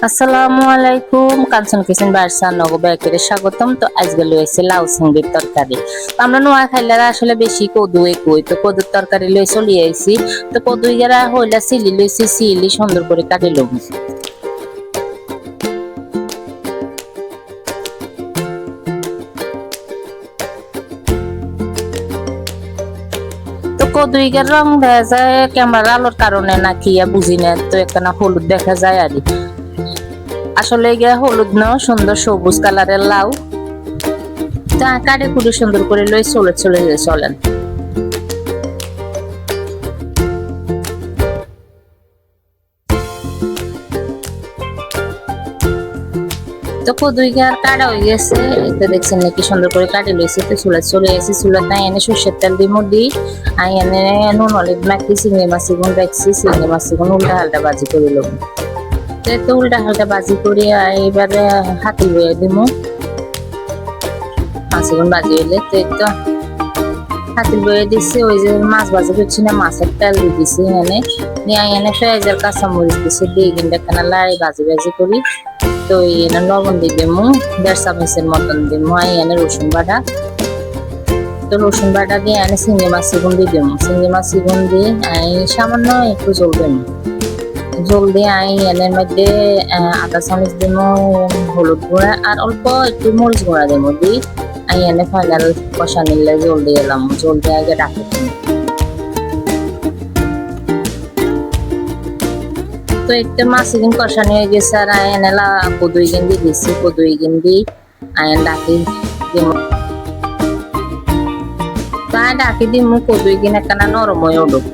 আসসালামু আলাইকুম, কাঞ্চন kitchen verse নগো ব্যাকেরে স্বাগতম। তো আজকে লইছে লাউ চিংড়ির তরকারি। তো আমরা নোয়া খাইলারা আসলে বেশি কদু কই, তো কদুর তরকারি লই চলি আইছি। তো কদু গেরা হইলা সিলি লইছি, সিলি সুন্দর করে কাটি লম। তো কদুইগের রং দেখা যায় ক্যামেরার আলোর কারণে নাকি বুঝি না, তো একখানা হলুদ দেখা যায় আর আসলে গিয়া হলুদ ন, সুন্দর সবুজ কালারের লাউ। তা কাটে কুটে সুন্দর করে লই চলে চলে চলেন। তো কদুইগার কাটা হয়ে গেছে, এটা দেখছেন নাকি সুন্দর করে কাটি লইছে। তো চুলা চলে এসে চুলা তাই এনে সর্ষের তেল দিয়ে মুড়ি আই এনে নুন হলুদ মাখি চিংড়ি মাছি গুণ রাখছি, চিংড়ি মাছি গুণ উল্টা হালটা বাজি করে লব। তো উল্টা হালটা বাজি করি এবারে হাতি বয়ে দিমু। মাছি গুণ বাজি হইলে তো একটু হাতি বয়ে দিচ্ছি। ওই যে মাছ বাজি করছি না, মাছের তেল দিয়ে দিছি এনে নিয়ে এনে পেঁয়াজের কাঁচা মরিচ দিছি, দিয়ে কিন্তু এখানে লাড়ি বাজি বাজি করি। তো এনে লবণ দিয়ে দিমু 1.5 চামচের মতন দিমু। এনে রসুন বাটা, তো রসুন বাটা দিয়ে এনে চিংড়ি মাছ গুণ দিয়ে দিমু। চিংড়ি মাছ গুণ দিয়ে সামান্য একটু জল দিমু। জল দিয়ে এনের মধ্যে 1/2 চামচ দিমু হলুদ গুঁড়া আর অল্প একটু মরিচ গুঁড়া দিমু। দিই এনে ফাইনাল কষা নিলে জল দিয়ে এলাম। জল দিয়ে আগে রাখি। তো একটা মাছ এখানে কষানি হয়ে গেছে আর এনে কদুই গেন্দি দিচ্ছি। কদুই গেন্দি ডাকি দিমু। তাই ডাকি দিমু কদুই গিন একখানা নরম হয়ে উঠুক।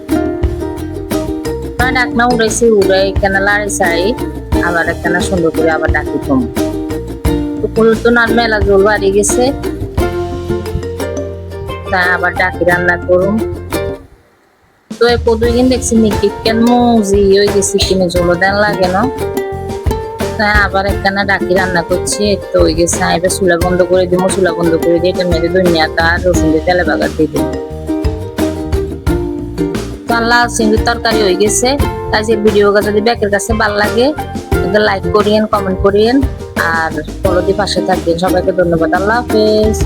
তাই ডাকনা উড়াইছি, উড়াই একখানা লাড়ি চাড়ি আবার একখানা সুন্দর করে আবার ডাকি কম। তো কদুর তো নার মেলা জল বাড়ি গেছে, তাই আবার ডাকি রান্না করুম। তো এই কদুই গিন দেখছি নাকি কেন মুজি হয়ে গেছি, কিনে জল দেন লাগে না। তাই আবার একখানা ডাকি রান্না করছি। তো হয়ে গেছে, এবার চুলা বন্ধ করে দিব। চুলা বন্ধ করে দিয়ে এটা মেরে ধনিয়া আর রসুন দিয়ে তেলে বাগার দিয়ে দিব। লাউ চিংড়ির তরকারি হয়ে গেছে। তাই যে ভিডিওটা যদি ব্যাকের কাছে ভালো লাগে লাইক করিয়েন, কমেন্ট করিয়েন আর ফলো দিয়ে পাশে থাকবেন। সবাইকে ধন্যবাদ। আল্লাহ হাফেজ।